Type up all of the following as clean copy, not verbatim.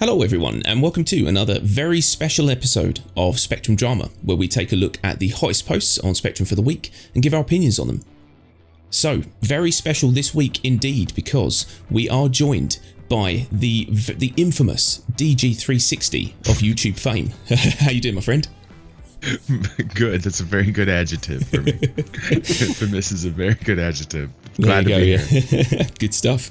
Hello everyone, and welcome to another very special episode of Spectrum Drama, where we take a look at the hottest posts on Spectrum for the week and give our opinions on them. So, very special this week indeed, because we are joined by the infamous DG360 of YouTube fame. How you doing, my friend? Good. That's a very good adjective for me. Infamous is a very good adjective. Glad to be here. Good stuff.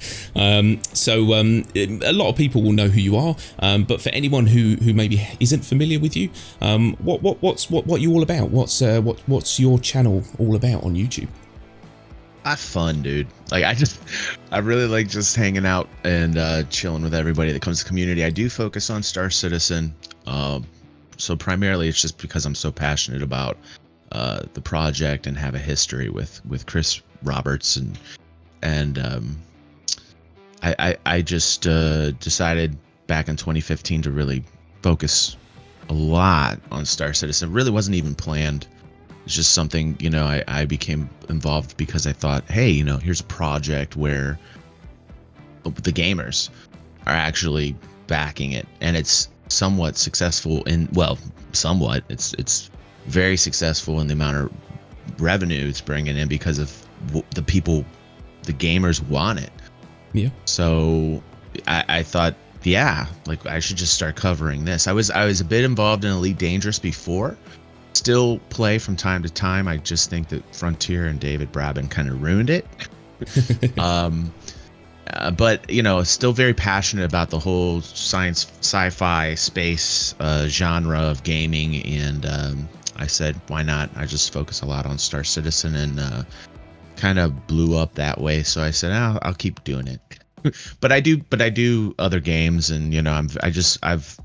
So a lot of people will know who you are, but for anyone who maybe isn't familiar with you, what you all about? What's your channel all about on YouTube? Have fun, dude. Like I really like just hanging out and chilling with everybody that comes to the community. I do focus on Star Citizen. So primarily it's just because I'm so passionate about the project and have a history with Chris Roberts, and I just decided back in 2015 to really focus a lot on Star Citizen. It really wasn't even planned. It's just something, I became involved because I thought, hey, here's a project where the gamers are actually backing it, and it's somewhat successful it's very successful in the amount of revenue it's bringing in because of the gamers want it. Yeah. So I thought, I should just start covering this. I was a bit involved in Elite Dangerous before, still play from time to time. I just think that Frontier and David Braben kind of ruined it. But still very passionate about the whole science, sci-fi, space genre of gaming, and I said, why not? I just focus a lot on Star Citizen, and kind of blew up that way. So I said, I'll keep doing it. but I do other games, and I've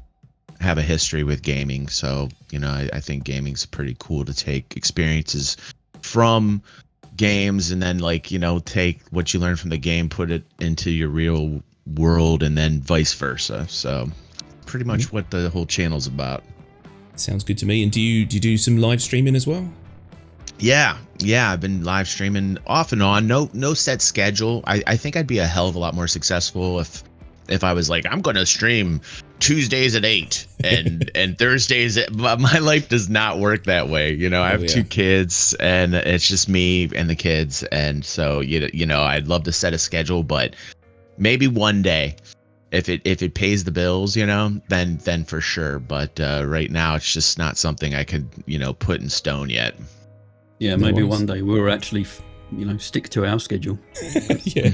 have a history with gaming, so I think gaming's pretty cool to take experiences from games and then take what you learn from the game, put it into your real world, and then vice versa. So pretty much what the whole channel's about. Sounds good to me. And do you do some live streaming as well? Yeah, I've been live streaming off and on. No set schedule. I think I'd be a hell of a lot more successful if I was like, I'm gonna stream Tuesdays at 8 and Thursdays but my life does not work that way. I have two kids, and it's just me and the kids, and so I'd love to set a schedule, but maybe one day if it pays the bills, then for sure. But right now it's just not something I could put in stone yet. Yeah, maybe one day we'll actually stick to our schedule. Yeah.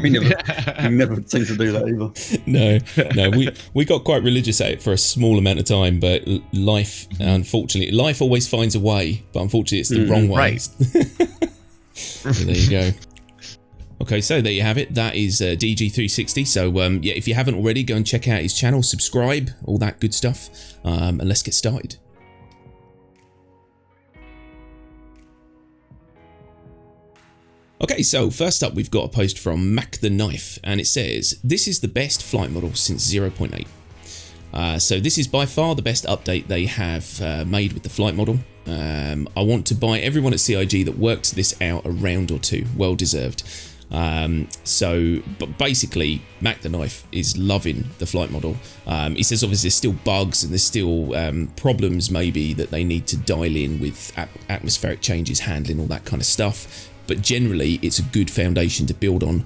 We never seem to do that either. No, we got quite religious at it for a small amount of time, but life always finds a way, but unfortunately it's the wrong way. Right. So there you go. Okay, so there you have it. That is DG360. So if you haven't already, go and check out his channel, subscribe, all that good stuff, and let's get started. Okay, so first up we've got a post from Mac the Knife, and it says, this is the best flight model since 0.8. So this is by far the best update they have made with the flight model. I want to buy everyone at CIG that worked this out a round or two. Well deserved. But basically Mac the Knife is loving the flight model. He says obviously there's still bugs and there's still problems maybe that they need to dial in with atmospheric changes, handling, all that kind of stuff. But generally it's a good foundation to build on.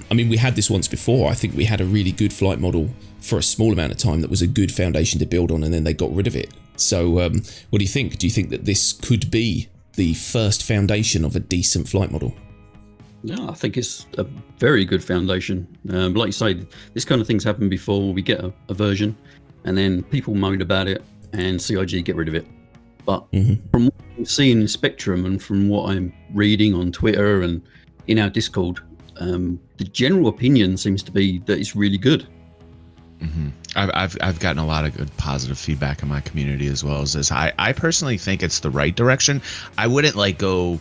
We had this once before. I think we had a really good flight model for a small amount of time that was a good foundation to build on, and then they got rid of it. So what do you think? Do you think that this could be the first foundation of a decent flight model? Yeah, I think it's a very good foundation. Like you say, this kind of things happen before. We get a version, and then people moan about it, and CIG get rid of it. But from what I'm seeing in Spectrum, and from what I'm reading on Twitter and in our Discord, the general opinion seems to be that it's really good. I've gotten a lot of good positive feedback in my community as well as this. I personally think it's the right direction. I wouldn't go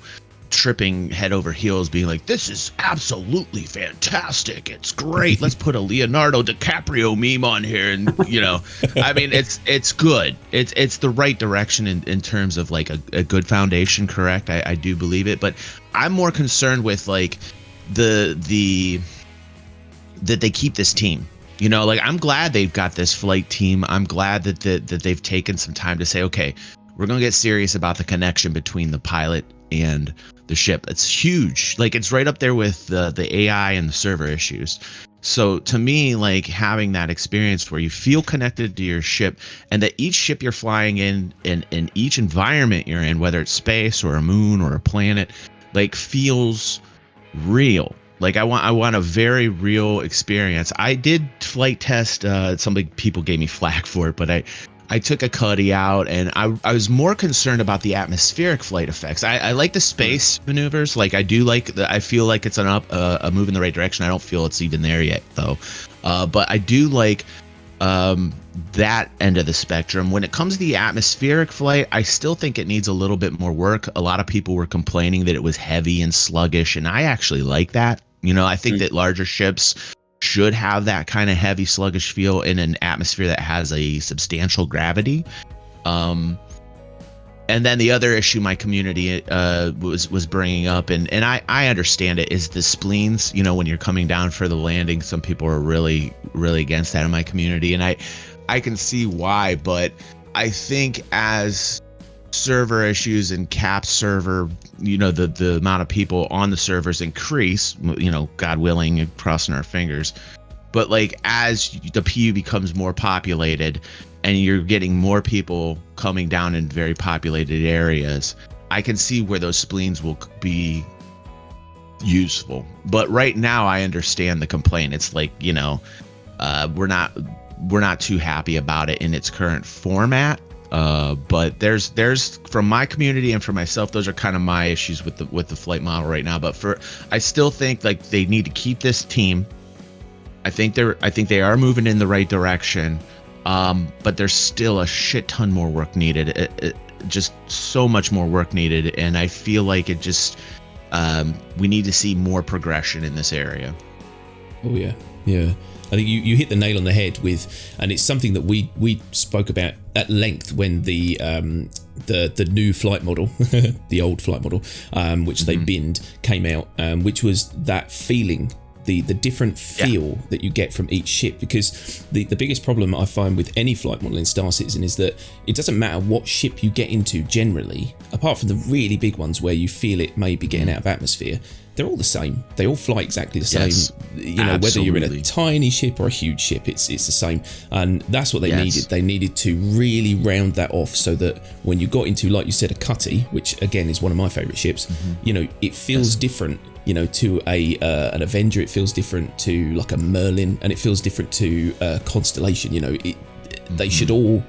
tripping head over heels being like, this is absolutely fantastic, it's great, let's put a Leonardo DiCaprio meme on here, and it's good, it's the right direction in terms of a good foundation, correct? I do believe it, but I'm more concerned with that they keep this team. You know, like I'm glad they've got this flight team. I'm glad that they've taken some time to say, okay, we're gonna get serious about the connection between the pilot and the ship. It's huge. Like it's right up there with the AI and the server issues. So to me, like having that experience where you feel connected to your ship, and that each ship you're flying in each environment you're in, whether it's space or a moon or a planet, like feels real. Like I want a very real experience. I did flight test. Some people gave me flack for it, but I took a Cuddy out, and I was more concerned about the atmospheric flight effects. I like the space maneuvers. Like I do like I feel like it's a move in the right direction. I don't feel it's even there yet though. But I do like that end of the spectrum. When it comes to the atmospheric flight, I still think it needs a little bit more work. A lot of people were complaining that it was heavy and sluggish, and I actually like that. You know, I think that larger ships should have that kind of heavy, sluggish feel in an atmosphere that has a substantial gravity. And then the other issue my community was bringing up, and I understand it, is the spleens. You know, when you're coming down for the landing, some people are really against that in my community, and I can see why. But I think as server issues and cap server, you know, the amount of people on the servers increase, you know, God willing, crossing our fingers, but like as the PU becomes more populated and you're getting more people coming down in very populated areas, I can see where those spleens will be useful. But right now I understand the complaint. It's like, you know, we're not too happy about it in its current format. But there's from my community and for myself, those are kind of my issues with the flight model right now. But I still think like they need to keep this team. I think they are moving in the right direction. But there's still a shit ton more work needed. Just so much more work needed, and I feel like it just we need to see more progression in this area. Oh yeah. I think you hit the nail on the head with, and it's something that we spoke about at length when the new flight model, the old flight model, which they binned, came out, which was that feeling, the different feel that you get from each ship. Because the biggest problem I find with any flight model in Star Citizen is that it doesn't matter what ship you get into generally, apart from the really big ones where you feel it may be getting out of atmosphere. They're all the same. They all fly exactly the same. You know, whether you're in a tiny ship or a huge ship, it's the same. And that's what they needed. They needed to really round that off so that when you got into, like you said, a Cutty, which again is one of my favorite ships, you know, it feels different, you know, to an Avenger. It feels different to like a Merlin, and it feels different to a Constellation. You know, they should all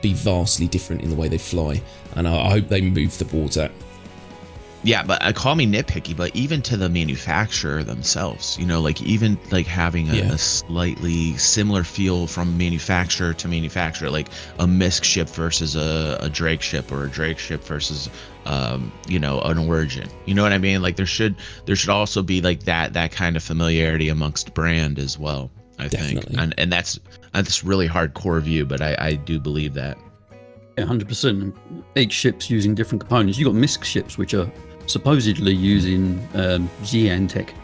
be vastly different in the way they fly. And I hope they move towards that. Yeah, but call me nitpicky, but even to the manufacturer themselves, you know, like even like having a slightly similar feel from manufacturer to manufacturer, like a MISC ship versus a Drake ship, or a Drake ship versus, you know, an Origin. You know what I mean? Like there should also be like that kind of familiarity amongst brand as well, I think. And that's really hardcore view, but I do believe that. Yeah, 100%. Each ship's using different components. You've got MISC ships, which are supposedly using Xi'an tech,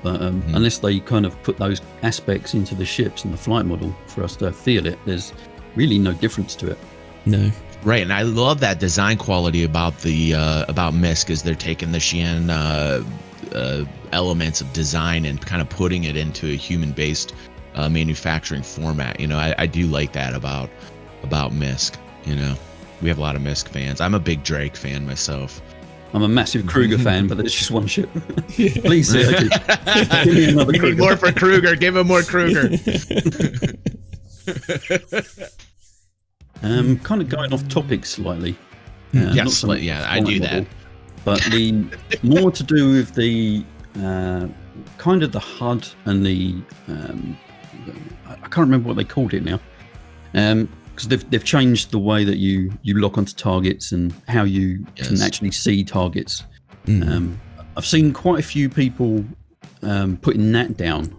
but unless they kind of put those aspects into the ships and the flight model for us to feel it, there's really no difference to it. No. Right, and I love that design quality about MISC, is they're taking the Xi'an elements of design and kind of putting it into a human-based manufacturing format. You know, I do like that about MISC. You know, we have a lot of MISC fans. I'm a big Drake fan myself. I'm a massive Kruger fan, but there's just one ship. Please, give me another We Kruger. need more for Kruger. Give him more Kruger. Kind of going off topic slightly. Yes, I do that. But the more to do with the kind of the HUD and the I can't remember what they called it now. Because they've changed the way that you lock onto targets and how you can actually see targets. I've seen quite a few people putting that down.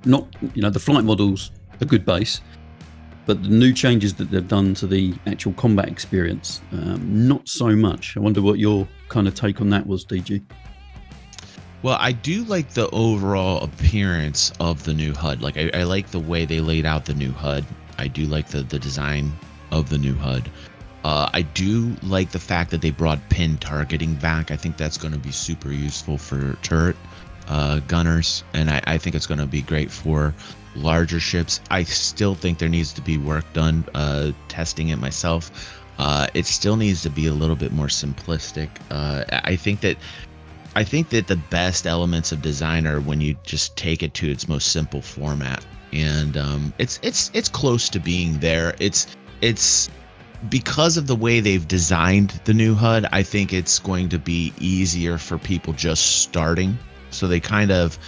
Not, you know, the flight model's a good base, but the new changes that they've done to the actual combat experience, not so much. I wonder what your kind of take on that was, DG. Well, I do like the overall appearance of the new HUD. Like, I like the way they laid out the new HUD. I do like the design of the new HUD. I do like the fact that they brought pin targeting back. I think that's going to be super useful for turret gunners, and I think it's going to be great for larger ships. I still think there needs to be work done testing it myself. It still needs to be a little bit more simplistic. I think that the best elements of design are when you just take it to its most simple format, and it's close to being there. It's because of the way they've designed the new HUD. I think it's going to be easier for people just starting. So they kind of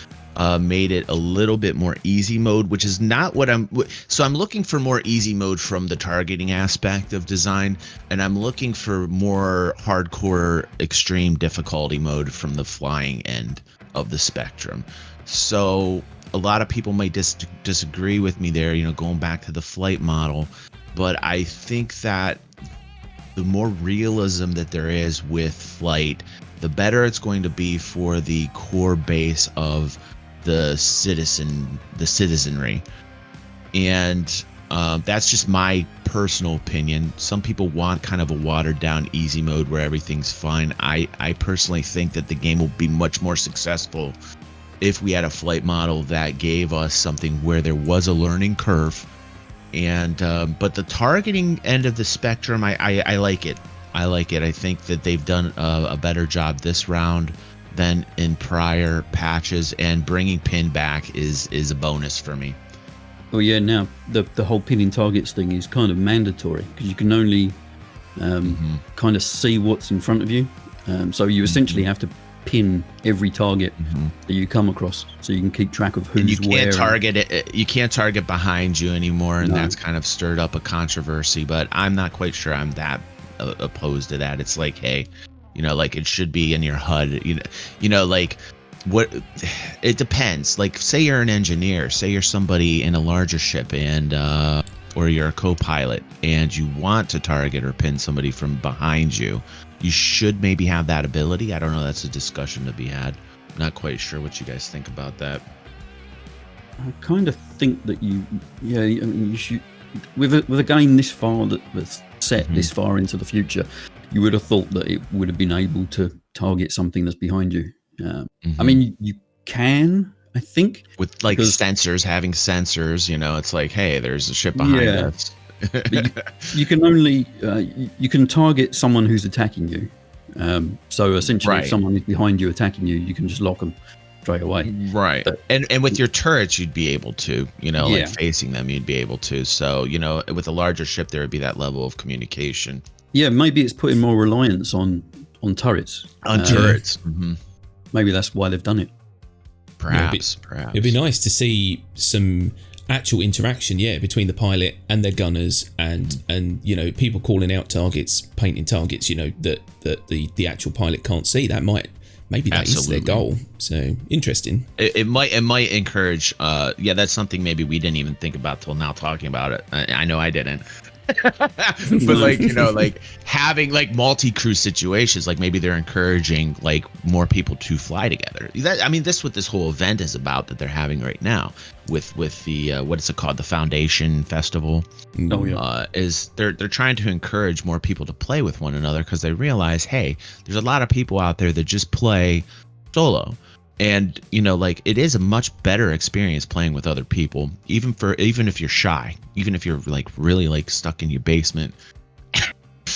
made it a little bit more easy mode, which is not what I'm looking for more easy mode from the targeting aspect of design, and I'm looking for more hardcore extreme difficulty mode from the flying end of the spectrum. So a lot of people might disagree with me there, going back to the flight model, but I think that the more realism that there is with flight, the better it's going to be for the core base of the citizenry. And that's just my personal opinion. Some people want kind of a watered down easy mode where everything's fine. I personally think that the game will be much more successful if we had a flight model that gave us something where there was a learning curve. And but the targeting end of the spectrum, I like it. I think that they've done a better job this round than in prior patches, and bringing pin back is a bonus for me. Oh yeah, now the whole pinning targets thing is kind of mandatory, because you can only kind of see what's in front of you. So you essentially have to pin every target that you come across, so you can keep track of who's where. And you can't target it. You can't target behind you anymore, and that's kind of stirred up a controversy. But I'm not quite sure I'm that opposed to that. It's like, hey, like it should be in your HUD. Like what? It depends. Like, say you're an engineer, say you're somebody in a larger ship, and or you're a co-pilot, and you want to target or pin somebody from behind you. You should maybe have that ability. I don't know. That's a discussion to be had. I'm not quite sure what you guys think about that. I kind of think that you should, with a game this far that's set this far into the future, you would have thought that it would have been able to target something that's behind you. I mean, you can, I think, with like sensors, having sensors. It's like, hey, there's a ship behind us. you can only you can target someone who's attacking you. So essentially, if someone is behind you attacking you, you can just lock them straight away. Right. But, and with your turrets, you'd be able to, like facing them, you'd be able to. So, with a larger ship, there would be that level of communication. Yeah, maybe it's putting more reliance on turrets. On turrets. Maybe that's why they've done it. Perhaps. It'd be nice to see some actual interaction, between the pilot and their gunners, and people calling out targets, painting targets, that the actual pilot can't see. Maybe that is their goal. So interesting. It might encourage. That's something maybe we didn't even think about till now talking about it. I know I didn't. But like having like multi-crew situations, like maybe they're encouraging like more people to fly together. This what this whole event is about that they're having right now with the what is it called, the Foundation Festival. Is they're trying to encourage more people to play with one another, because they realize, hey, there's a lot of people out there that just play solo. And like, it is a much better experience playing with other people, even if you're shy, even if you're like really like stuck in your basement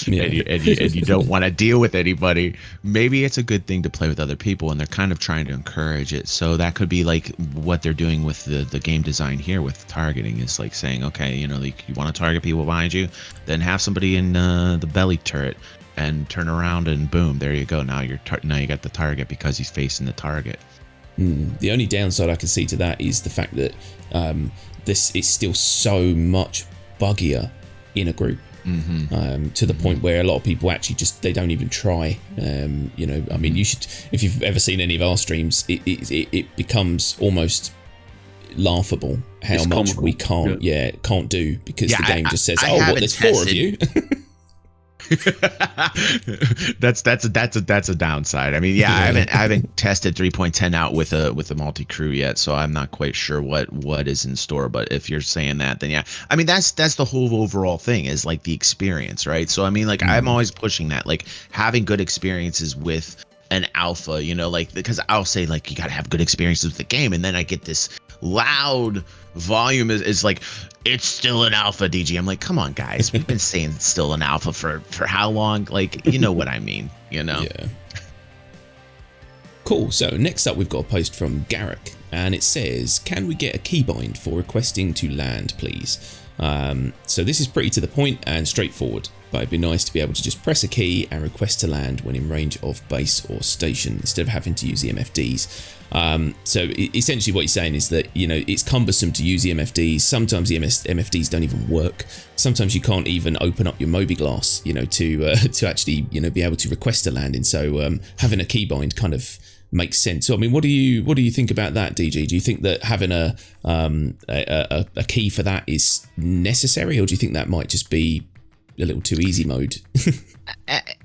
and you don't want to deal with anybody. Maybe it's a good thing to play with other people, and they're kind of trying to encourage it. So that could be like what they're doing with the game design here with targeting, is like saying, okay, like, you want to target people behind you, then have somebody in the belly turret and turn around and boom, there you go. Now you got the target because he's facing the target. The only downside I can see to that is the fact that this is still so much buggier in a group, to the point where a lot of people actually they don't even try. You should, if you've ever seen any of our streams, it becomes almost laughable how it's much comical. we can't do, because the game just says, there's 4 of you. That's a downside. I mean, yeah, I haven't tested 3.10 out with a multi-crew yet, so I'm not quite sure what is in store. But if you're saying that, then yeah, I mean that's the whole overall thing is like the experience, right? So I mean, like I'm always pushing that, like having good experiences with an alpha, you know, like because I'll say like you gotta have good experiences with the game, and then I get this loud volume is like it's still an alpha, DG. I'm like, come on guys, we've been saying it's still an alpha for how long? Like, you know what I mean, you know? Yeah. Cool. So next up we've got a post from Garrick, and it says, can we get a keybind for requesting to land, please? So this is pretty to the point and straightforward, but it'd be nice to be able to just press a key and request to land when in range of base or station instead of having to use the MFDs. So essentially what he's saying is that, you know, it's cumbersome to use the MFDs. Sometimes the MFDs don't even work. Sometimes you can't even open up your Mobi-Glass, you know, to actually, you know, be able to request a landing. So having a keybind kind of makes sense. So I mean, what do you think about that, DG? Do you think that having a key for that is necessary, or do you think that might just be a little too easy mode?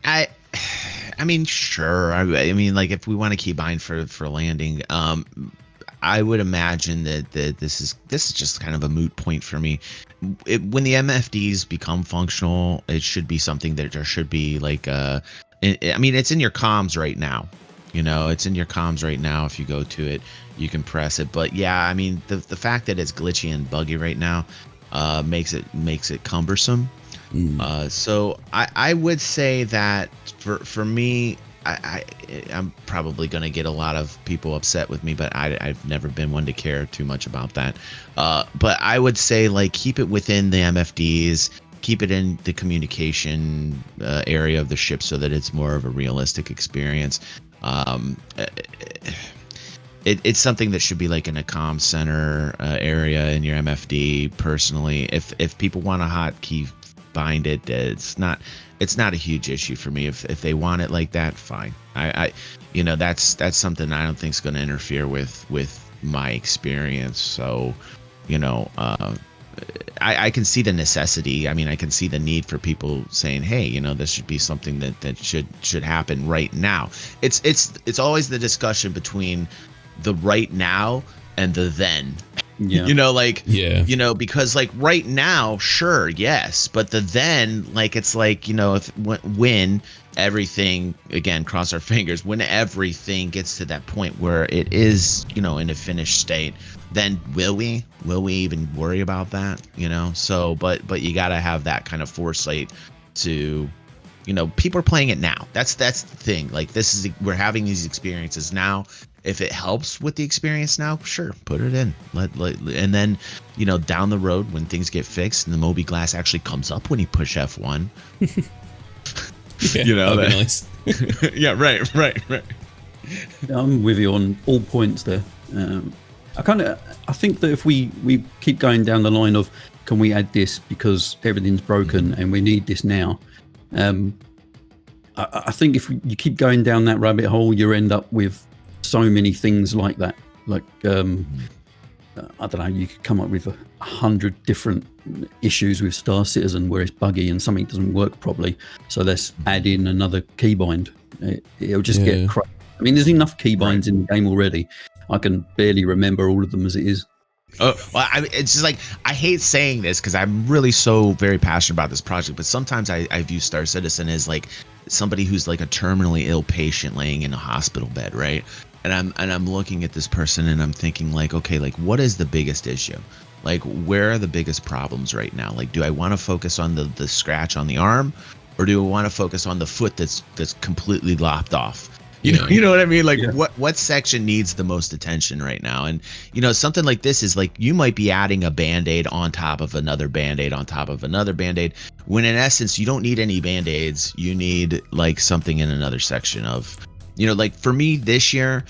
I mean, sure. I mean, like if we want a keybind for landing, I would imagine that this is just kind of a moot point for me. When the MFDs become functional, it should be something that there should be like I mean, it's in your comms right now. You know, it's in your comms right now. If you go to it, you can press it. But yeah, I mean, the fact that it's glitchy and buggy right now makes it cumbersome. So I would say that for me, I'm probably going to get a lot of people upset with me, but I've never been one to care too much about that. But I would say like keep it within the MFDs, keep it in the communication area of the ship so that it's more of a realistic experience. It's something that should be like in a comm center area in your MFD. Personally, if people want a hotkey bind it, it's not a huge issue for me. If they want it like that, fine. I you know, that's something I don't think is going to interfere with my experience. So, you know, I can see the necessity. I mean, I can see the need for people saying, hey, you know, this should be something that should happen right now. It's always the discussion between the right now and the then. Yeah. You know, like, yeah, you know, because like right now, sure, yes, but the then, like, it's like, you know, when everything, again, cross our fingers, when everything gets to that point where it is, you know, in a finished state, then will we even worry about that, you know? So but you got to have that kind of foresight to, you know, people are playing it now. That's the thing. Like, we're having these experiences now. If it helps with the experience now, sure, put it in. And then, you know, down the road when things get fixed and the Mobi-Glass actually comes up when you push F1. Yeah, you know, that'd be nice. Yeah, right. I'm with you on all points there. I think that if we keep going down the line of, can we add this because everything's broken and we need this now? I think if you keep going down that rabbit hole, you end up with so many things like that. Like, I don't know, you could come up with 100 different issues with Star Citizen where it's buggy and something doesn't work properly. So let's add in another keybind. It'll just get crazy. I mean, there's enough keybinds in the game already. I can barely remember all of them as it is. Oh, well, it's just like, I hate saying this because I'm really so very passionate about this project, but sometimes I view Star Citizen as like somebody who's like a terminally ill patient laying in a hospital bed, right? And I'm looking at this person and I'm thinking like, okay, like what is the biggest issue? Like, where are the biggest problems right now? Like, do I want to focus on the scratch on the arm, or do I want to focus on the foot that's completely lopped off? You know what I mean? Like, yeah. What section needs the most attention right now? And, you know, something like this is like, you might be adding a Band-Aid on top of another Band-Aid on top of another Band-Aid, when in essence, you don't need any Band-Aids. You need like something in another section of, you know, like for me this year,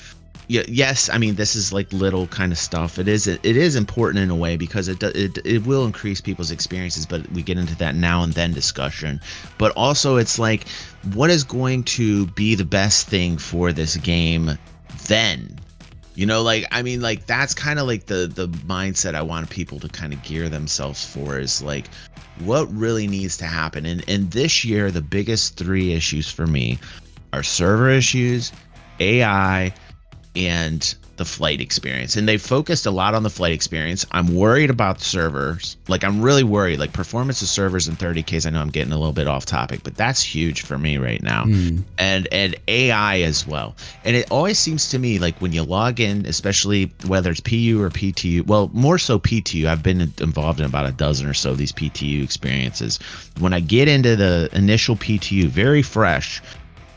yes, I mean, this is like little kind of stuff. It is important in a way because it will increase people's experiences, but we get into that now and then discussion. But also it's like, what is going to be the best thing for this game then? You know, like, I mean, like, that's kind of like the mindset I want people to kind of gear themselves for, is like, what really needs to happen. And this year, the biggest 3 issues for me are server issues, AI, and the flight experience. And they focused a lot on the flight experience. I'm worried about servers. Like, I'm really worried. Like, performance of servers in 30Ks, I know I'm getting a little bit off topic, but that's huge for me right now. And AI as well. And it always seems to me like when you log in, especially whether it's PU or PTU, well, more so PTU, I've been involved in about a dozen or so of these PTU experiences. When I get into the initial PTU, very fresh,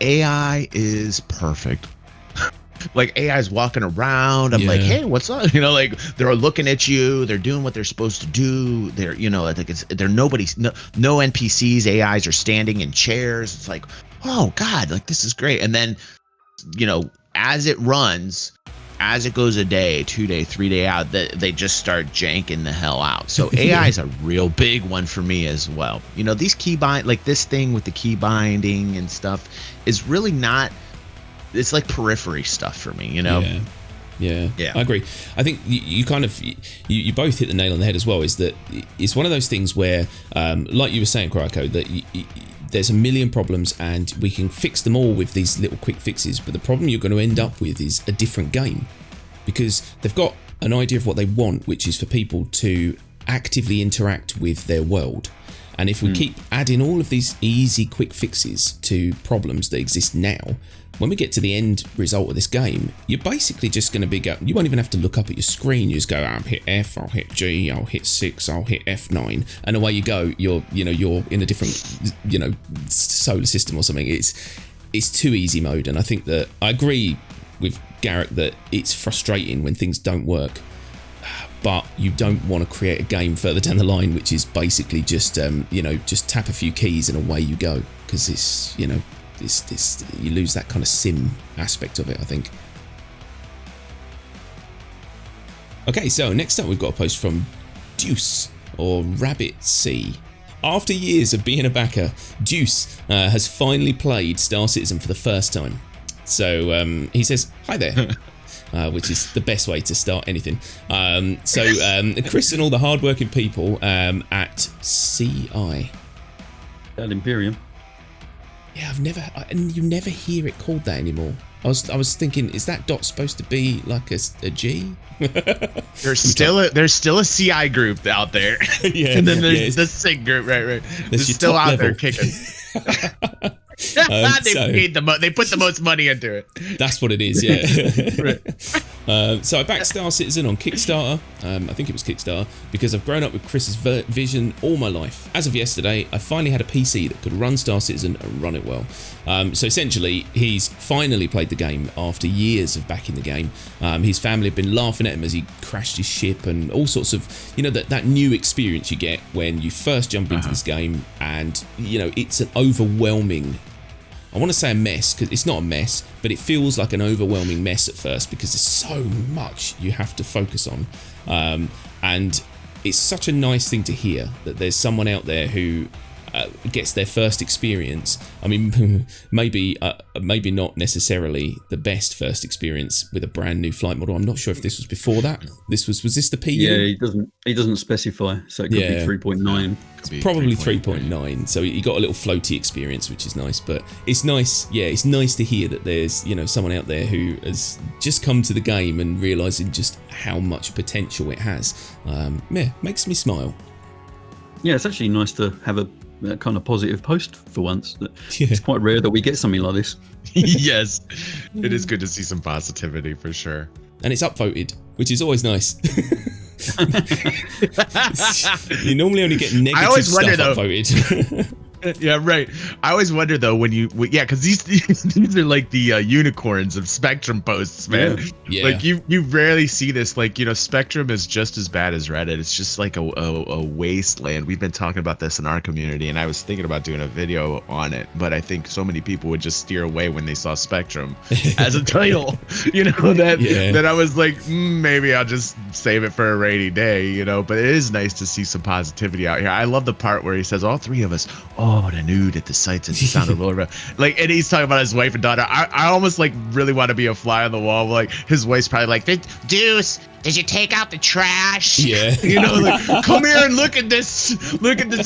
AI is perfect. Like, AI is walking around. I'm like, hey, what's up? You know, like, they're looking at you. They're doing what they're supposed to do. They're, you know, I think they're no NPCs. AIs are standing in chairs. It's like, oh God, like, this is great. And then, you know, as it runs, as it goes a day, 2 day, 3 day out, they just start janking the hell out. So AI is a real big one for me as well. You know, these keybind, like this thing with the key binding and stuff is really not, it's like periphery stuff for me, you know? Yeah, I agree. I think you kind of, you both hit the nail on the head as well, is that it's one of those things where, like you were saying, Kryko, that there's a million problems and we can fix them all with these little quick fixes, but the problem you're going to end up with is a different game, because they've got an idea of what they want, which is for people to actively interact with their world. And if we keep adding all of these easy quick fixes to problems that exist now, when we get to the end result of this game, you're basically just going to be you won't even have to look up at your screen. You just go, I'll hit F, I'll hit G, I'll hit 6, I'll hit F9, and away you go. You're in a different, you know, solar system or something. It's too easy mode, and I think that I agree with Garrett that it's frustrating when things don't work. But you don't want to create a game further down the line which is basically just just tap a few keys and away you go, because it's, you know, this you lose that kind of sim aspect of it, I think. Okay, so next up we've got a post from Deuce, or Rabbit C. After years of being a backer, Deuce has finally played Star Citizen for the first time. So he says, hi there. Which is the best way to start anything. Chris and all the hardworking people at CI. At Imperium. Yeah, you never hear it called that anymore. I was thinking, is that dot supposed to be like a G? There's still a CI group out there. Yeah, and then there's the SIG group, right. They're still out there kicking. They put the most money into it. That's what it is, yeah. Right. So I backed Star Citizen on Kickstarter. I think it was Kickstarter, because I've grown up with Chris's vision all my life. As of yesterday, I finally had a PC that could run Star Citizen and run it well. So essentially, he's finally played the game after years of backing the game. His family have been laughing at him as he crashed his ship and all sorts of, you know, that new experience you get when you first jump into this game, and, you know, it's an overwhelming, I want to say a mess, because it's not a mess, but it feels like an overwhelming mess at first because there's so much you have to focus on. And it's such a nice thing to hear that there's someone out there who gets their first experience. I mean, maybe not necessarily the best first experience with a brand new flight model. I'm not sure if this was before that. Was this the PU? Yeah, he doesn't specify, so it could be 3.9. Probably 3.9. So you got a little floaty experience, which is nice. But it's nice, it's nice to hear that there's, you know, someone out there who has just come to the game and realizing just how much potential it has. Makes me smile. Yeah, it's actually nice to have a kind of positive post for once. It's quite rare that we get something like this. Yes, it is good to see some positivity for sure. And it's upvoted, which is always nice. You normally only get negative stuff upvoted. Yeah, right. I always wonder though because these are like the unicorns of Spectrum posts, man. Yeah. Like you rarely see this. Like, you know, Spectrum is just as bad as Reddit. It's just like a wasteland. We've been talking about this in our community, and I was thinking about doing a video on it, but I think so many people would just steer away when they saw Spectrum as a title. You know, that I was like, maybe I'll just save it for a rainy day. You know, but it is nice to see some positivity out here. I love the part where he says, all three of us. Oh, oh, and I knew that the sights and the sound of Lord. Like, and he's talking about his wife and daughter. I almost like really want to be a fly on the wall. Like his wife's probably like, Deuce, did you take out the trash? Yeah. You know, like, come here and look at this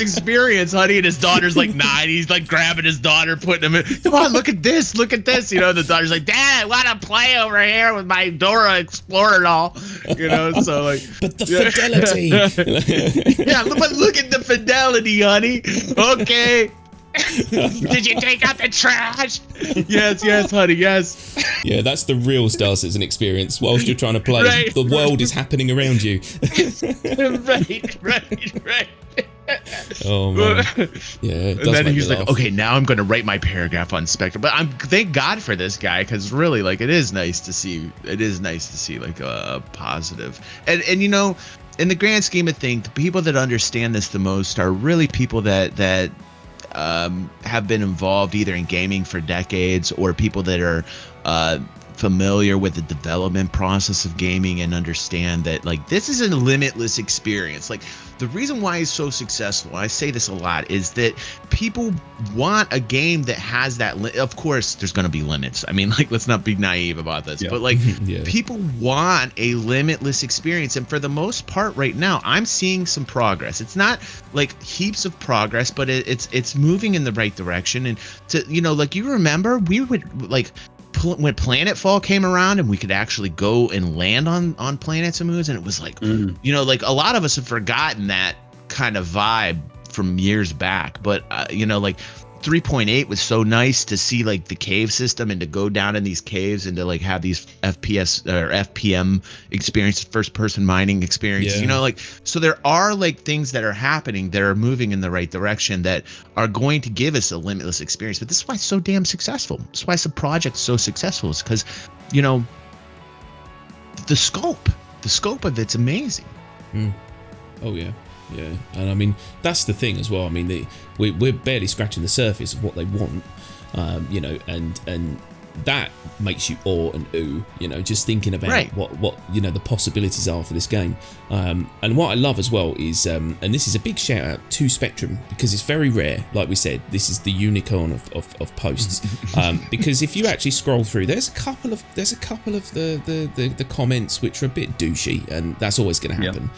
experience, honey. And his daughter's like 9. He's like grabbing his daughter, putting him in. Come on, look at this. You know, and the daughter's like, Dad, I want to play over here with my Dora Explorer doll. You know, so like. But the fidelity. Yeah, but look at the fidelity, honey. Okay. Did you take out the trash? Yes, honey, yes. Yeah, that's the real Star Citizen experience. Whilst you're trying to play, Right, the world is happening around you. Right. Oh man. Yeah. It does And then make he's me like, laugh. okay, now I'm going to write my paragraph on Spectre. But thank God for this guy, because really, like, it is nice to see. It is nice to see like a positive. And you know, in the grand scheme of things, the people that understand this the most are really people that have been involved either in gaming for decades, or people that are familiar with the development process of gaming and understand that like this is a limitless experience. Like the reason why it's so successful, I say this a lot, is that people want a game that has that of course there's going to be limits. I mean, like, let's not be naive about this. Yeah. But like Yeah. people want a limitless experience, and for the most part right now I'm seeing some progress. It's not like heaps of progress, but it's moving in the right direction. And to, you know, like, you remember we would like when Planetfall came around and we could actually go and land on planets and moons, and it was like, you know, like a lot of us have forgotten that kind of vibe from years back. But you know, like 3.8 was so nice to see like the cave system and to go down in these caves and to like have these FPS or FPM experience, first person mining experience. Yeah. You know, like, so there are like things that are happening that are moving in the right direction that are going to give us a limitless experience. But this is why it's so damn successful. This is why some project's so successful, is because, you know, the scope of it's amazing. Oh yeah. Yeah, and I mean that's the thing as well. I mean, we're barely scratching the surface of what they want, you know, and that makes you awe and ooh, you know, just thinking about Right. what you know the possibilities are for this game. And what I love as well is, and this is a big shout out to Spectrum, because it's very rare. Like we said, this is the unicorn of posts. Because if you actually scroll through, there's a couple of the comments which are a bit douchey, and that's always going to happen.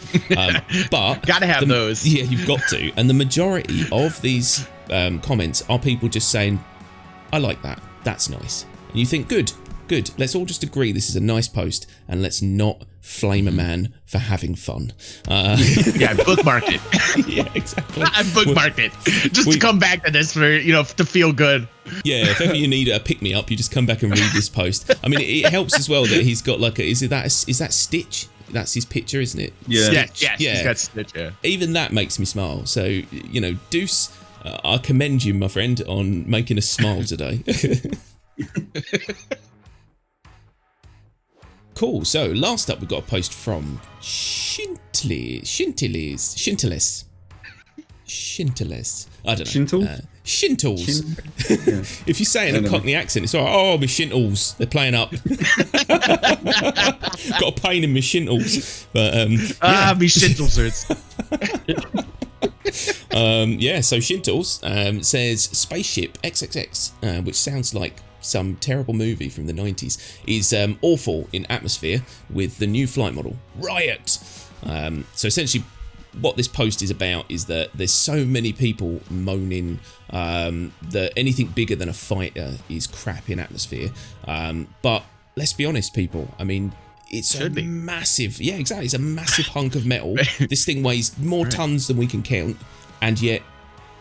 But Gotta have those. Yeah, you've got to. And the majority of these comments are people just saying, "I like that. That's nice." And you think, good. Let's all just agree this is a nice post, and let's not flame a man for having fun. Yeah, bookmark it. Yeah, exactly. I bookmarked it just to come back to this for, you know, to feel good. Yeah, if ever you need a pick me up, you just come back and read this post. I mean, it helps as well that he's got like is that Stitch? That's his picture, isn't it? Yeah. Stitch. Yeah. He's got Stitch, yeah. Even that makes me smile. So, you know, Deuce, I commend you, my friend, on making us smile today. Cool. So last up, we've got a post from Shintiles. I don't know. Shintles? Shintles. If you say it in a Cockney accent, it's all right. Oh, my shintles. They're playing up. Got a pain in my shintles. But me shintles hurts. yeah, so Shintles says Spaceship XXX, which sounds like some terrible movie from the 90s, is awful in atmosphere with the new flight model, Riot. So essentially what this post is about is that there's so many people moaning that anything bigger than a fighter is crap in atmosphere. But let's be honest, people, I mean, it's massive. Yeah, exactly. It's a massive hunk of metal. This thing weighs more tons than we can count, and yet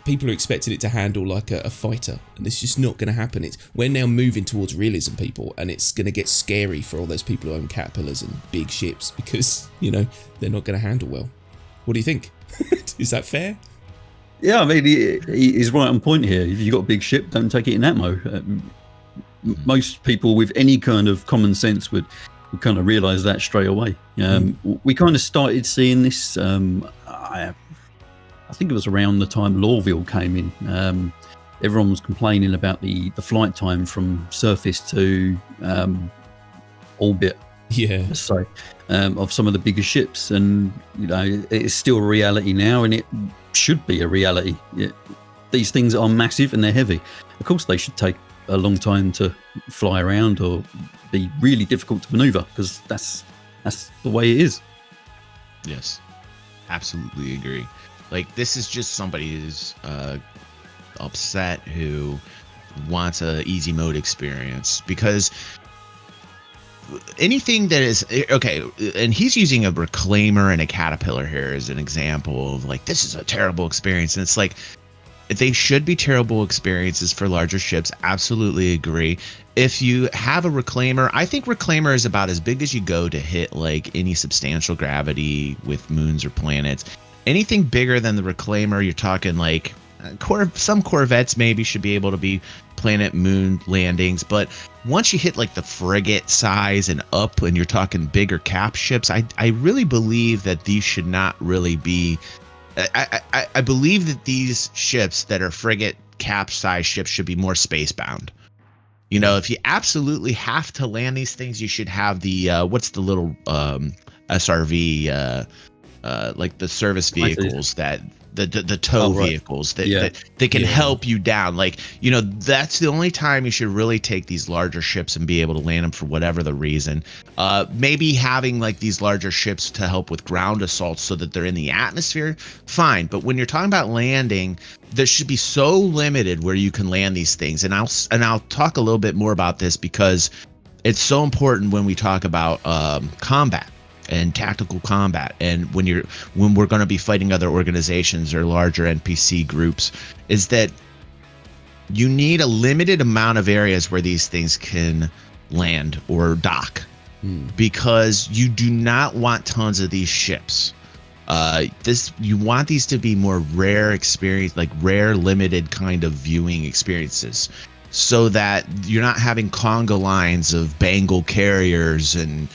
people are expecting it to handle like a fighter, and it's just not going to happen. We're now moving towards realism, people, and it's going to get scary for all those people who own Caterpillars and big ships, because, you know, they're not going to handle well. What do you think? Is that fair? Yeah, I mean, he's right on point here. If you've got a big ship, don't take it in Atmo. Most people with any kind of common sense would kind of realise that straight away. We kind of started seeing this, I think it was around the time Lorville came in. Everyone was complaining about the flight time from surface to orbit, let's say, of some of the bigger ships. And, you know, it's still a reality now, and it should be a reality. these things are massive and they're heavy. Of course, they should take a long time to fly around or be really difficult to maneuver, because that's the way it is. Yes, absolutely agree. Like, this is just somebody who's upset, who wants a easy mode experience, because anything that is okay, and he's using a reclaimer and a caterpillar here as an example of like, this is a terrible experience, and it's like, they should be terrible experiences for larger ships. Absolutely agree. If you have a reclaimer, I think reclaimer is about as big as you go to hit like any substantial gravity with moons or planets. Anything bigger than the reclaimer, you're talking like some Corvettes maybe should be able to be planet moon landings, but once you hit like the frigate size and up, and you're talking bigger cap ships, I really believe that these should not really be. I believe that these ships that are frigate cap size ships should be more space bound. You know, if you absolutely have to land these things, you should have the what's the little SRV like the service vehicles that the tow vehicles that can help you down. Like, you know, that's the only time you should really take these larger ships and be able to land them for whatever the reason. Maybe having like these larger ships to help with ground assaults so that they're in the atmosphere, fine. But when you're talking about landing, there should be so limited where you can land these things. And I'll talk a little bit more about this, because it's so important when we talk about combat and tactical combat, and when we're going to be fighting other organizations or larger NPC groups, is that you need a limited amount of areas where these things can land or dock, because you do not want tons of these ships. You want these to be more rare experience, like rare, limited kind of viewing experiences, so that you're not having conga lines of Bengal carriers and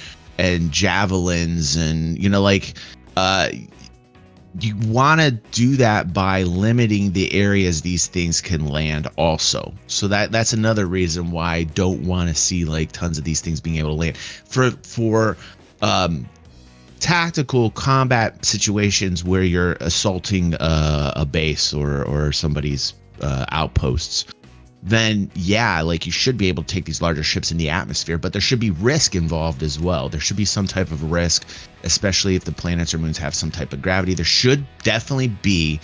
javelins, and you know, like you want to do that by limiting the areas these things can land also. So that's another reason why I don't want to see like tons of these things being able to land for tactical combat situations where you're assaulting a base or somebody's outposts. Then yeah, like you should be able to take these larger ships in the atmosphere, but there should be risk involved as well. There should be some type of risk, especially if the planets or moons have some type of gravity. There should definitely be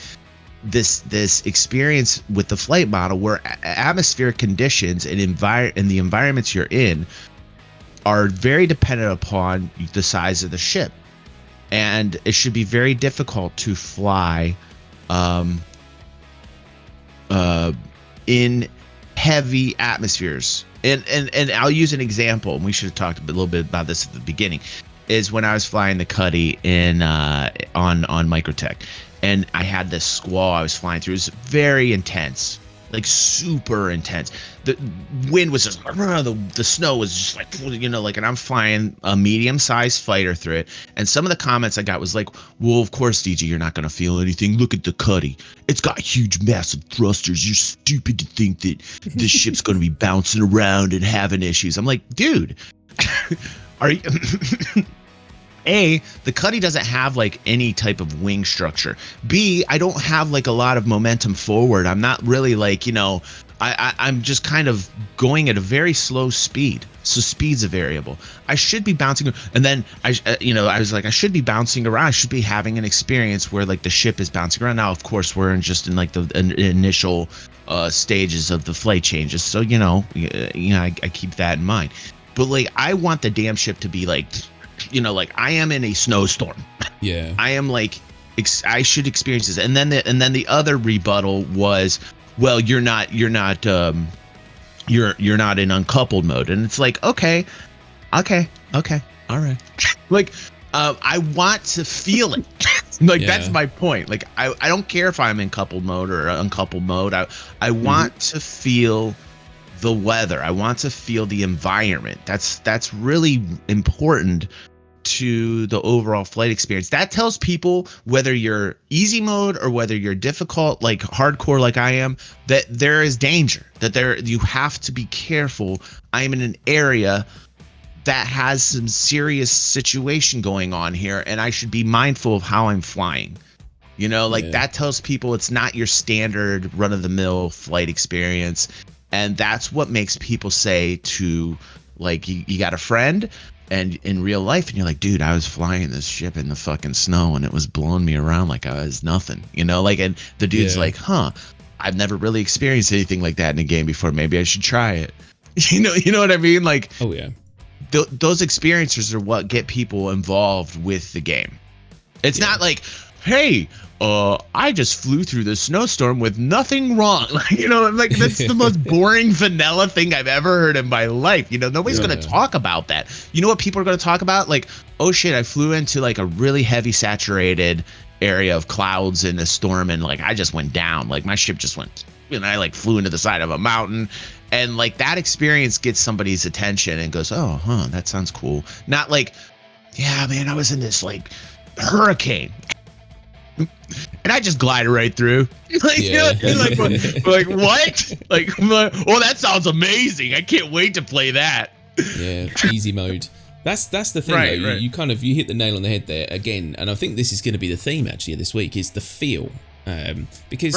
this experience with the flight model where atmospheric conditions and the environments you're in are very dependent upon the size of the ship, and it should be very difficult to fly in heavy atmospheres. And I'll use an example, and we should have talked a little bit about this at the beginning, is when I was flying the Cuddy on Microtech, and I had this squall I was flying through. It was very intense, like super intense. The wind was just the snow was just like, you know, like, and I'm flying a medium-sized fighter through it, and some of the comments I got was like, well, of course, DG, you're not gonna feel anything. Look at the Cuddy, it's got huge massive thrusters. You're stupid to think that this ship's gonna be bouncing around and having issues. I'm like, dude, are you A, the Cuddy doesn't have like any type of wing structure. B, I don't have like a lot of momentum forward. I'm not really like, you know, I'm just kind of going at a very slow speed. So speed's a variable. I should be bouncing, and then I was like, I should be bouncing around. I should be having an experience where like the ship is bouncing around. Now, of course, we're just in like the initial stages of the flight changes. So I keep that in mind. But like, I want the damn ship to be like, you know, like I am in a snowstorm. Yeah. I am like, I should experience this. And then the other rebuttal was, well, you're not in uncoupled mode. And it's like, okay, all right. Like, I want to feel it. Like, that's my point. Like, I don't care if I'm in coupled mode or uncoupled mode. I want to feel the weather. I want to feel the environment. That's really important to the overall flight experience. That tells people whether you're easy mode or whether you're difficult, like hardcore like I am, that there is danger, that you have to be careful. I'm in an area that has some serious situation going on here, and I should be mindful of how I'm flying. You know, like that tells people it's not your standard run-of-the-mill flight experience. And that's what makes people say to, like, you got a friend and in real life, and you're like, dude, I was flying this ship in the fucking snow and it was blowing me around like I was nothing, you know, like, and the dude's like, I've never really experienced anything like that in a game before. Maybe I should try it. You know what I mean? Like, those experiences are what get people involved with the game. It's not like, hey, I just flew through the snowstorm with nothing wrong. Like, you know, like that's the most boring vanilla thing I've ever heard in my life. You know, nobody's going to talk about that. You know what people are going to talk about? Like, oh shit, I flew into like a really heavy saturated area of clouds in a storm and like I just went down. Like my ship just went, and I like flew into the side of a mountain. And like that experience gets somebody's attention and goes, oh, that sounds cool. Not like, yeah, man, I was in this like hurricane and I just glided right through. Like, like what? Like, well, that sounds amazing. I can't wait to play that. Yeah, easy mode. That's the thing, right, though. Right. You hit the nail on the head there again, and I think this is going to be the theme actually of this week is the feel, because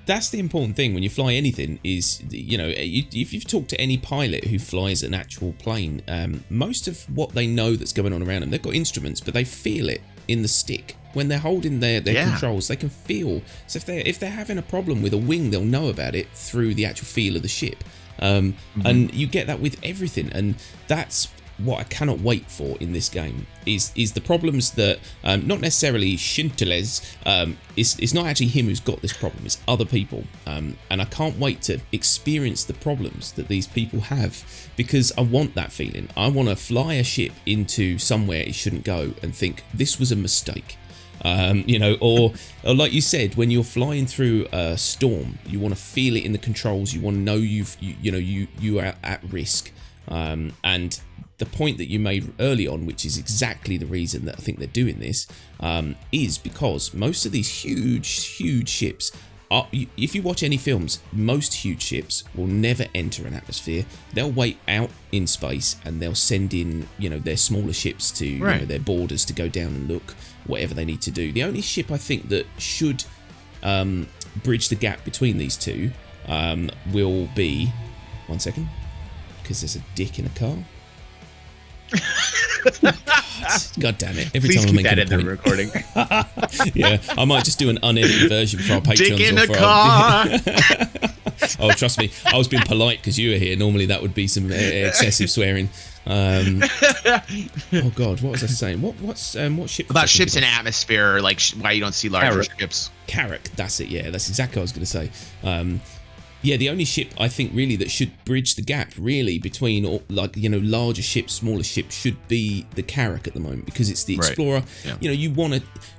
that's the important thing when you fly anything. Is, you know, if you've talked to any pilot who flies an actual plane, most of what they know that's going on around them, they've got instruments, but they feel it in the stick. When they're holding their controls, they can feel. So if they're having a problem with a wing, they'll know about it through the actual feel of the ship. And you get that with everything, and that's what I cannot wait for in this game is the problems that not necessarily Shinteles, it's not actually him who's got this problem, it's other people, and I can't wait to experience the problems that these people have, because I want that feeling. I want to fly a ship into somewhere it shouldn't go and think this was a mistake. You know, or like you said, when you're flying through a storm, you want to feel it in the controls. You want to know you are at risk. And the point that you made early on, which is exactly the reason that I think they're doing this, is because most of these huge ships are, if you watch any films, most huge ships will never enter an atmosphere. They'll wait out in space and they'll send in, you know, their smaller ships to you know, their boarders to go down and look, whatever they need to do. The only ship I think that should bridge the gap between these two will be, one second, because there's a dick in a car. God damn it! Every Please time I keep make that in a the point. recording. Yeah, I might just do an unedited version for our Patreons. Dick in the car. Oh, trust me, I was being polite because you were here. Normally that would be some excessive swearing. Oh God, what was I saying? What ship? About ships in atmosphere, like why you don't see larger ships. Carrack, that's it. Yeah, that's exactly what I was going to say. Yeah, the only ship I think really that should bridge the gap really between, like, you know, larger ships, smaller ships should be the Carrack at the moment, because it's the Explorer. Yeah. You know, you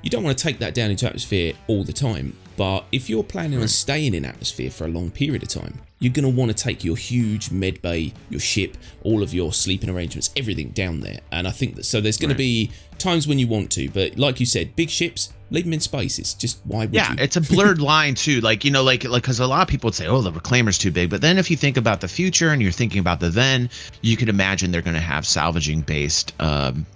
don't want to take that down into atmosphere all the time, but if you're planning on staying in atmosphere for a long period of time, you're going to want to take your huge med bay, your ship, all of your sleeping arrangements, everything down there. And I think that, so there's going to be times when you want to, but like you said, big ships, leave them in space. It's just, why would you? Yeah, it's a blurred line too. Like, you know, like because a lot of people would say, oh, the Reclaimer's too big. But then if you think about the future and you're thinking about the then, you could imagine they're going to have salvaging based,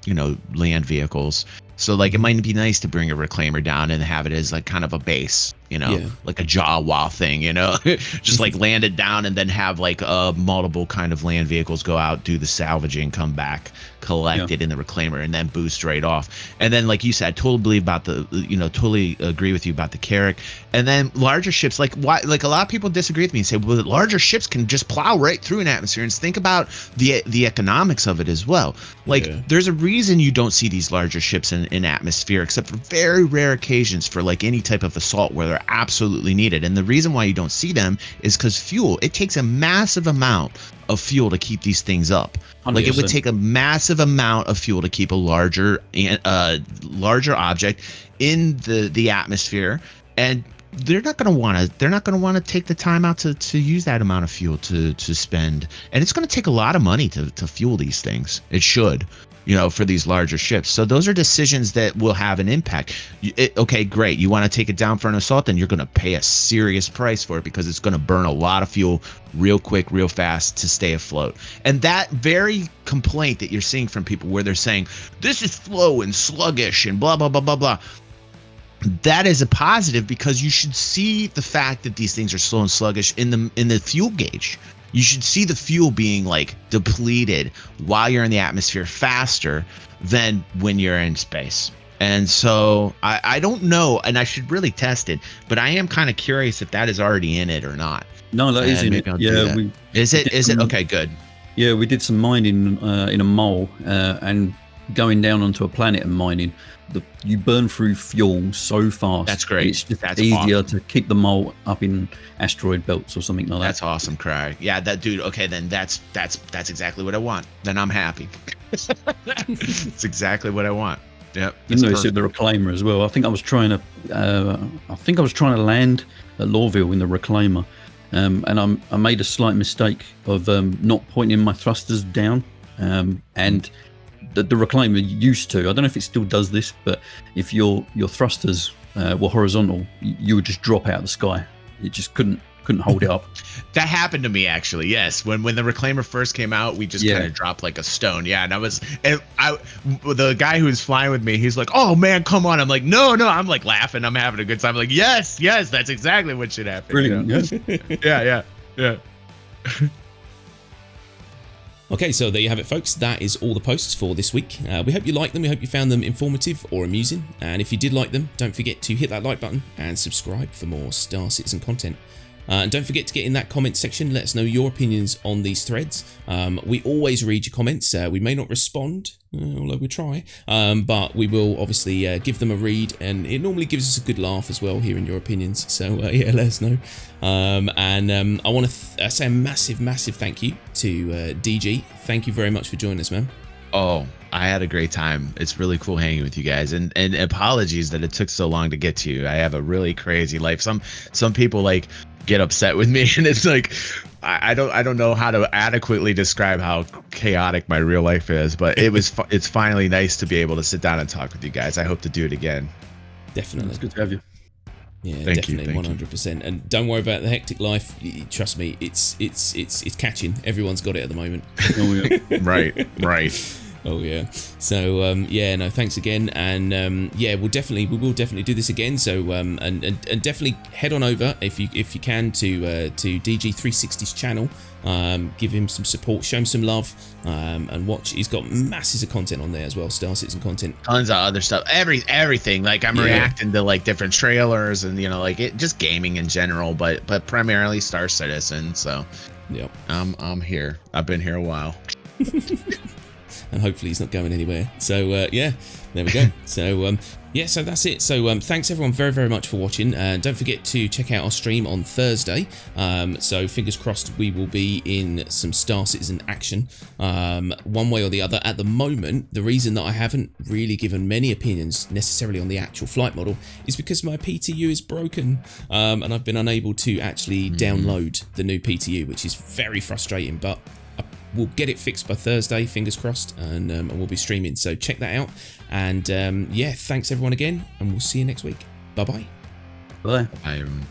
you know, land vehicles. So like it might be nice to bring a Reclaimer down and have it as like kind of a base, you know, like a Jawa thing, you know, just like land it down and then have like multiple kind of land vehicles go out, do the salvaging, come back, collect it in the Reclaimer, and then boost right off. And then, like you said, totally agree with you about the Carrack. And then larger ships, like why, like a lot of people disagree with me and say, well, larger ships can just plow right through an atmosphere. And think about the economics of it as well. Like there's a reason you don't see these larger ships in atmosphere, except for very rare occasions for like any type of assault where they're absolutely needed. And the reason why you don't see them is because fuel. It takes a massive amount of fuel to keep these things up. 100%. Like it would take a massive amount of fuel to keep a larger object in the atmosphere, and they're not going to want to take the time out to use that amount of fuel to spend, and it's going to take a lot of money to fuel these things. It should, you know, for these larger ships. So those are decisions that will have an impact. Okay, great. You want to take it down for an assault, then you're going to pay a serious price for it, because it's going to burn a lot of fuel real quick, real fast to stay afloat. And that very complaint that you're seeing from people where they're saying, this is slow and sluggish and blah, blah, blah, blah, blah. that is a positive, because you should see the fact that these things are slow and sluggish in the fuel gauge. You should see the fuel being like depleted while you're in the atmosphere faster than when you're in space. And so I don't know, and I should really test it, but I am kind of curious if that is already in it or not. No, that is in it. Yeah, is it? Okay, good. Yeah, we did some mining in a mole, and going down onto a planet and mining. You burn through fuel so fast. That's great. It's just That's easier awesome. to keep the mole up in asteroid belts or something like that. That's awesome, Cry. Yeah, that dude. Okay, then that's exactly what I want. Then I'm happy. It's exactly what I want. Yep. You notice the reclaimer as well. I think I was trying to land at Lorville in the reclaimer, and I made a slight mistake of not pointing my thrusters down, and the reclaimer used to. I don't know if it still does this, but if your thrusters were horizontal, you would just drop out of the sky. It just couldn't hold it up. That happened to me, actually. Yes, when the reclaimer first came out, we just kind of dropped like a stone. Yeah, and the guy who was flying with me, he's like, "Oh man, come on!" I'm like, "No." I'm like laughing. I'm having a good time. I'm like, "Yes, that's exactly what should happen." Brilliant. Yeah. Okay, so there you have it, folks. That is all the posts for this week. We hope you liked them. We hope you found them informative or amusing. And if you did like them, don't forget to hit that like button and subscribe for more Star Citizen content. And don't forget to get in that comment section. Let us know your opinions on these threads. We always read your comments. We may not respond, although we try. But we will obviously give them a read. And it normally gives us a good laugh as well, hearing your opinions. So yeah, let us know. I want to say a massive thank you to DG. Thank you very much for joining us, man. Oh, I had a great time. It's really cool hanging with you guys, and apologies that it took so long to get to you. I have a really crazy life. Some people like get upset with me, and it's like I don't know how to adequately describe how chaotic my real life is, but it's finally nice to be able to sit down and talk with you guys. I hope to do it again. Definitely. It's good to have you. Yeah, Thank definitely, you. 100%. And don't worry about the hectic life. Trust me, it's catching. Everyone's got it at the moment. Oh, yeah. Right. Oh yeah. So yeah, no, thanks again, and yeah, we will definitely do this again. So and definitely head on over if you can to DG360's channel. Give him some support, show him some love, and watch. He's got masses of content on there as well, Star Citizen content. Tons of other stuff. Everything. Like I'm reacting to like different trailers and like just gaming in general, but primarily Star Citizen. So yeah, I'm here. I've been here a while. And hopefully he's not going anywhere. So yeah, there we go. So yeah, so that's it. So thanks everyone very much for watching. Don't forget to check out our stream on Thursday. So fingers crossed we will be in some Star Citizen action one way or the other. At the moment, the reason that I haven't really given many opinions necessarily on the actual flight model is because my PTU is broken, and I've been unable to actually download the new PTU, which is very frustrating, but we'll get it fixed by Thursday, fingers crossed, and we'll be streaming. So check that out. And yeah, thanks everyone again, and we'll see you next week. Bye-bye. Bye. Bye, everyone.